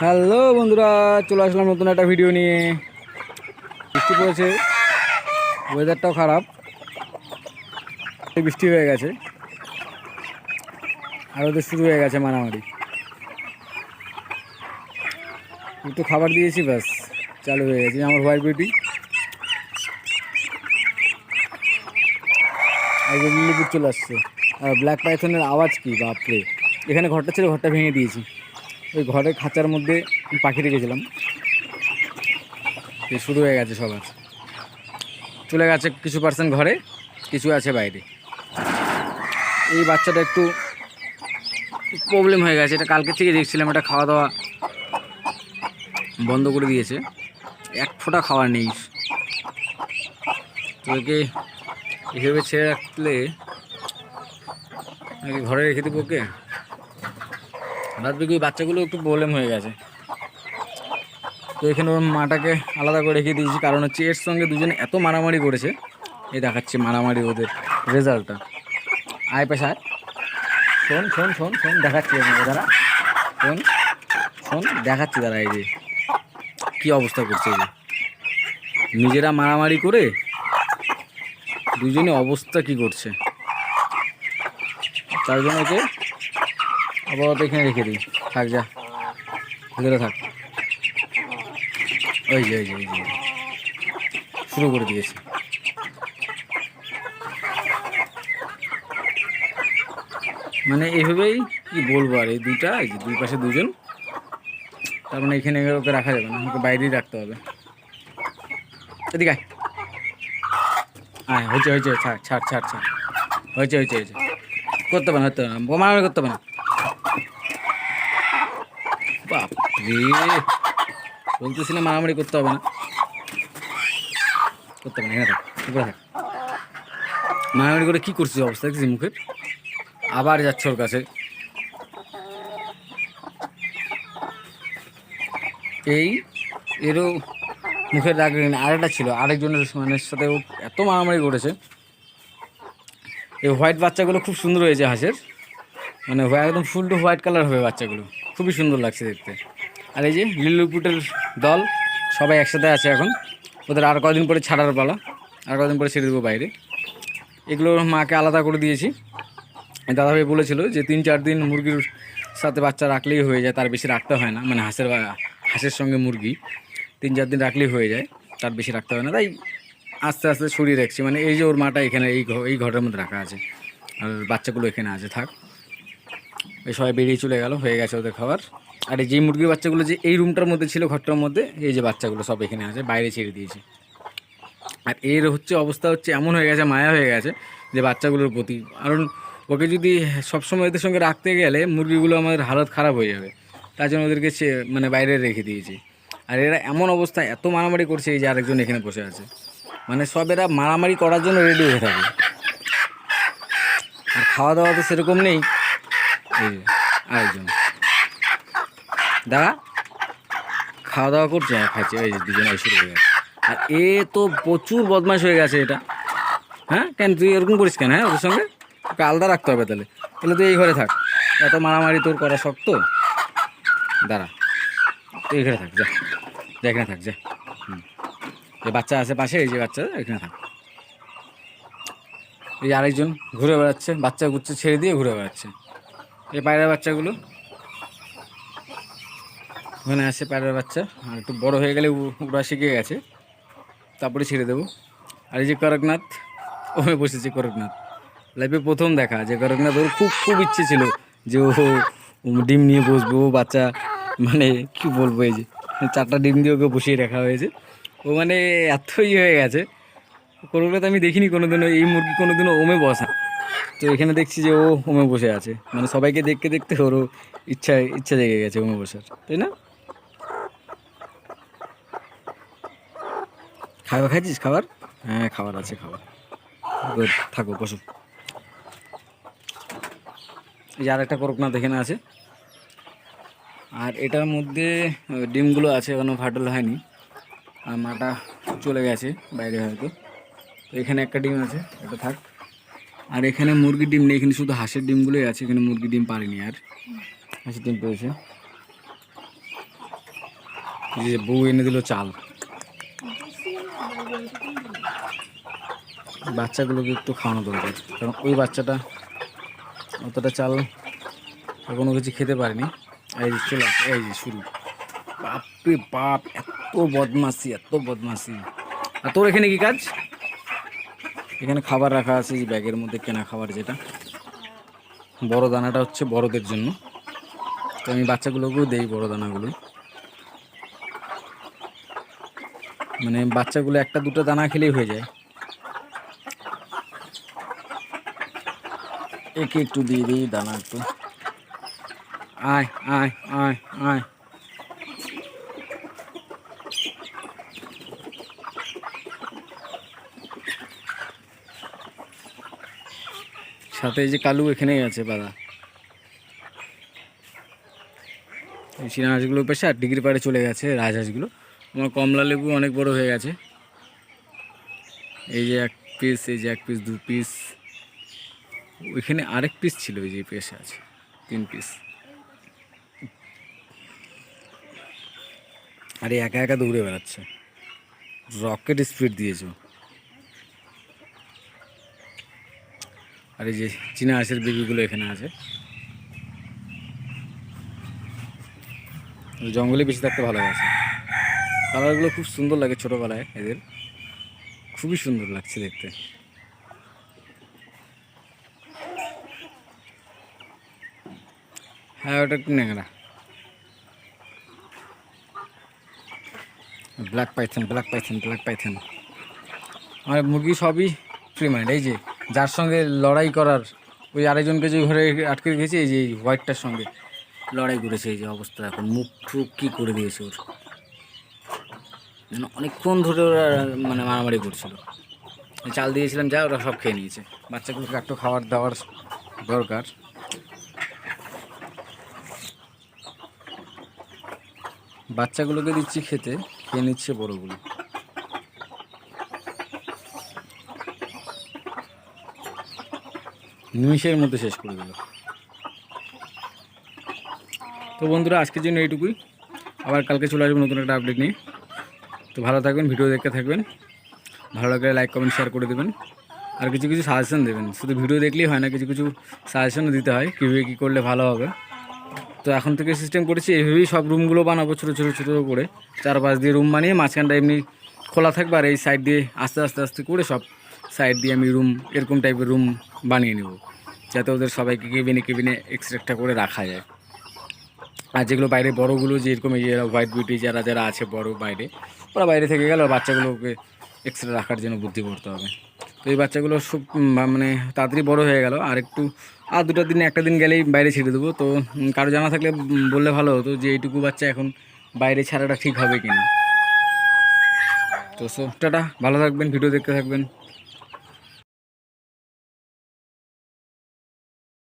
Hello বন্ধুরা, চলে আসলাম নতুন একটা ভিডিও নিয়ে। বৃষ্টি পড়েছে, ওয়েদারটাও খারাপ, বৃষ্টি হয়ে গেছে আর ওদের শুরু হয়ে গেছে মারামারি। একটু খাবার দিয়েছি, ব্যাস চালু হয়ে গেছে। আমার হোয়াইট বিউটি আর লিলিপুর চলে আসছে। আর ব্ল্যাক পাইথনের আওয়াজ কি বাপরে! এখানে ঘরটা ছিল, ঘরটা ভেঙে দিয়েছি। ওই ঘরের খাঁচার মধ্যে পাখি রেখেছিলাম, শুরু হয়ে গেছে সবার। চলে গেছে কিছু পার্সেন্ট ঘরে, কিছু আছে বাইরে। এই বাচ্চাটা একটু প্রবলেম হয়ে গেছে, এটা কালকে থেকে দেখছিলাম। এটা খাওয়া দাওয়া বন্ধ করে দিয়েছে, এক ফোঁটা খাওয়ার নেই। তো একে এভাবে ছেড়ে রাখলে নাকি ঘরে রেখে দেবো ওকে। রাত বিকেল বাচ্চাগুলো একটু প্রবলেম হয়ে গেছে, তো এখানে ওর মাটাকে আলাদা করে রেখে দিয়েছি। কারণ হচ্ছে এর সঙ্গে দুজনে এত মারামারি করেছে, এই দেখাচ্ছে মারামারি ওদের রেজাল্টটা। আয় পেশায় শোন শোন শোন শোন দেখাচ্ছি দাঁড়া, শোন শোন দেখাচ্ছি দাঁড়া। এই যে কী অবস্থা করছে, এই যে নিজেরা মারামারি করে দুজনে অবস্থা কি করছে। তার জন্য ওকে আপাতত এখানে রেখে দিই, থাক যা ভিতরে থাক। ওই যে ওই যে ওই যে শুরু করে দিয়েছে। মানে এইভাবেই কি বলবো, আর এই দুইটা, এই যে দুই পাশে দুজন, তার মানে এখানে ওকে রাখা যাবে না, ওকে বাইরেই রাখতে হবে। এদিকে আয়, হয়েছে হয়েছে, ছাড় ছাড় ছাড় ছাড়, হয়েছে হয়েছে হয়েছে, করতে হবে না, করতে হবে না, মারামারি করতে হবে না। বাপ রে, বলতেছি না মারামারি করতে হবে না, করতে হবে না, এখানে থাক, উপরে থাক। মারামারি করে কী করছিস, অবস্থা দেখছিস মুখের? আবার যাচ্ছে ওর কাছে। এই এরও মুখের দাগ আরেকটা ছিল, আরেকজনের মানে সাথে ও এত মারামারি করেছে। এই হোয়াইট বাচ্চাগুলো খুব সুন্দর হয়েছে হাঁসের, মানে একদম ফুল টু হোয়াইট কালার হবে বাচ্চাগুলো, খুবই সুন্দর লাগছে দেখতে। আর এই যে লিলিপুটের দল সবাই একসাথে আছে এখন, ওদের আর কদিন পরে ছাড়ার পালা, আর কদিন পরে ছেড়ে দেবো বাইরে। এগুলোর মাকে আলাদা করে দিয়েছি। দাদাভাই বলেছিল যে 3-4 দিন মুরগির সাথে বাচ্চা রাখলেই হয়ে যায়, তার বেশি রাখতে হয় না। মানে হাঁসের সঙ্গে মুরগি 3-4 দিন রাখলেই হয়ে যায়, তার বেশি রাখতে হয় না। তাই আস্তে আস্তে সরিয়ে রাখছি। মানে এই যে ওর মাটা এখানে এই ঘরের মধ্যে রাখা আছে, আর বাচ্চাগুলো এখানে আছে, থাক। এই সবাই বেরিয়ে চলে গেল, হয়ে গেছে ওদের খাবার। আর এই যে মুরগির বাচ্চাগুলো যে এই রুমটার মধ্যে ছিল, ঘরটার মধ্যে, এই যে বাচ্চাগুলো সব এখানে আছে, বাইরে ছেড়ে দিয়েছি। আর এর হচ্ছে অবস্থা হচ্ছে এমন হয়ে গেছে, মায়া হয়ে গেছে যে বাচ্চাগুলোর প্রতি। কারণ ওকে যদি সবসময় এদের সঙ্গে রাখতে গেলে মুরগিগুলো আমাদের হালত খারাপ হয়ে যাবে, তার জন্য ওদেরকে মানে বাইরে রেখে দিয়েছি। আর এরা এমন অবস্থা এত মারামারি করছে, এই যে আরেকজন এখানে বসে আছে, মানে সব এরা মারামারি করার জন্য রেডি হয়ে থাকে। আর খাওয়া দাওয়া তো সেরকম নেই। এই যে আরেকজন দাদা খাওয়া দাওয়া করছে, খাচ্ছে, ওই যে দুজন এসে হয়ে গেছে। আর এ তো প্রচুর বদমাশ হয়ে গেছে এটা। হ্যাঁ কেন তুই এরকম করিস কেন? হ্যাঁ ওর সঙ্গে ওকে আলাদা রাখতে হবে। তাহলে তাহলে তুই এই ঘরে থাক, এত মারামারি তোর করা শক্ত। দাঁড়া, তুই এখানে থাক, যা যা এখানে থাক, যা। যে বাচ্চা আছে পাশে, এই যে বাচ্চা এখানে থাক। এই যে আরেকজন ঘুরে বেড়াচ্ছে, বাচ্চা গুচ্ছে ছেড়ে দিয়ে ঘুরে বেড়াচ্ছে। এই পায়রার বাচ্চাগুলো ওখানে আছে, পায়রার বাচ্চা। আর একটু বড় হয়ে গেলে ওরা শিখে গেছে, তারপরে ছেড়ে দেবো। আর এই যে করকনাথ, ওখানে বসেছে করকনাথ। লাইফে প্রথম দেখা যে করকনাথ, ওর খুব খুব ইচ্ছে ছিল যে ও ডিম নিয়ে বসবো, ও বাচ্চা, মানে কি বলবো, এই যে 4টা ডিম দিয়ে ওকে বসিয়ে রাখা হয়েছে। ও মানে এতই হয়ে গেছে। করকনাথ আমি দেখিনি কোনোদিনও, এই মুরগি কোনোদিনও ওমে বসা। তো এখানে দেখছি যে ও ওমে বসে আছে, মানে সবাইকে দেখতে দেখতে ওরও ইচ্ছা জেগে গেছে ওমে বসার, তাই না? খাচ্ছিস খাবার? হ্যাঁ খাবার আছে, খাবার থাকো, বসো। এই যে আর একটা করকনাথ এখানে আছে। আর এটার মধ্যে ডিমগুলো আছে, এখনো ফাটল হয়নি। আর মাটা চলে গেছে বাইরে হয়তো। তো এখানে একটা ডিম আছে, এটা থাক। আর এখানে মুরগির ডিম নেই, এখানে শুধু হাঁসের ডিমগুলোই আছে। এখানে মুরগির ডিম পারিনি, আর হাঁসের ডিম পেয়েছে। এই যে বউ এনে দিল চাল, বাচ্চাগুলোকে একটু খাওয়ানো দরকার, কারণ ওই বাচ্চাটা অতটা চাল কোনো কিছু খেতে পারেনি। এই যে চলে আসে, এই যে শুরু, বাপরে বাপ, এত বদমাসি, এত বদমাসি। আর তোর এখানে কি কাজ? এখানে খাবার রাখা আছে, যে ব্যাগের মধ্যে কেনা খাবার, যেটা বড় দানাটা হচ্ছে বড়দের জন্য, তো আমি বাচ্চাগুলোকেও দেই বড় দানাগুলো। মানে বাচ্চাগুলো একটা দুটো দানা খেলেই হয়ে যায়। একে একটু দিয়ে দিই দানা একটু। আয় আয় আয় আয়, সাথে এই যে কালু এখানেই আছে বাঁধা। এই চীনা হাঁসগুলো পেশে আর ডিগ্রি পাড়ে চলে গেছে রাজহাঁসগুলো। আমার কমলা লেবু অনেক বড় হয়ে গেছে। এই যে এক পিস, এই যে এক পিস, দু পিস, ওইখানে আরেক পিস ছিল, এই যে পেশে আছে 3 পিস। আরে একা একা দৌড়ে বেড়াচ্ছে, রকেট স্পিড দিয়েছে। আর এই যে চীনা হাঁসের বেবিগুলো এখানে আছে। জঙ্গলে বেশি থাকতে ভালোবাসে। কালারগুলো খুব সুন্দর লাগে ছোটোবেলায়, এদের খুবই সুন্দর লাগছে দেখতে। হ্যাঁ, ওটা একটু ন্যাংরা। Black python, black python, black python. আমার মুরগি সবই ফ্রি মাইন্ড। এই যে যার সঙ্গে লড়াই করার, ওই আরেকজনকে যে ঘরে আটকে রেখেছে, এই যে এই হোয়াইটটার সঙ্গে লড়াই করেছে। এই যে অবস্থা, এখন মুখ টুক কী করে দিয়েছে ওর, যেন অনেকক্ষণ ধরে ওরা মানে মারামারি করছিল। চাল দিয়েছিলাম যা, ওরা সব খেয়ে নিয়েছে। বাচ্চাগুলোকে একটু খাবার দাওয়ার দরকার। বাচ্চাগুলোকে দিচ্ছি খেতে, খেয়ে নিচ্ছে বড়গুলো। নিমিষের মধ্যে শেষ করে দিল। তো বন্ধুরা, আজকের জন্য এইটুকুই। আবার কালকে চলে আসবো নতুন একটা আপডেট নিয়ে। তো ভালো থাকবেন, ভিডিও দেখতে থাকবেন। ভালো লাগলে লাইক কমেন্ট শেয়ার করে দেবেন, আর কিছু কিছু সাজেশন দেবেন। শুধু ভিডিও দেখলেই হয় না, কিছু কিছু সাজেশনও দিতে হয়, কীভাবে কী করলে ভালো হবে। তো এখন থেকে সিস্টেম করেছি, এইভাবেই সব রুমগুলো বানাবো, ছোটো ছোটো ছোটো করে 4-5 দিয়ে রুম বানিয়ে, মাঝখানটা এমনি খোলা থাকবে, আর এই সাইড দিয়ে আস্তে আস্তে আস্তে করে সব সাইড দিয়ে আমি রুম, এরকম টাইপের রুম বানিয়ে নেব, যাতে ওদের সবাইকে কেবিনে কেবিনে এক্সট্রা করে রাখা যায়। আর যেগুলো বাইরে বড়গুলো, যে এরকম এই হোয়াইট বিউটি যারা যারা আছে বড় বাইরে, ওরা বাইরে থেকে গেল, বাচ্চাগুলোকে এক্সট্রা রাখার জন্য বুদ্ধি করতে হবে। তো এই বাচ্চাগুলো সব মানে তাড়াতাড়ি বড় হয়ে গেল, আর একটু আর 2টা দিন, একটা দিন গেলেই বাইরে ছেড়ে দেবো। তো কারো জানা থাকলে বললে ভালো হতো, যে এইটুকু বাচ্চা এখন বাইরে ছাড়াটা ঠিক হবে কিনা। তো টাটা, ভালো থাকবেন, ভিডিও দেখতে থাকবেন।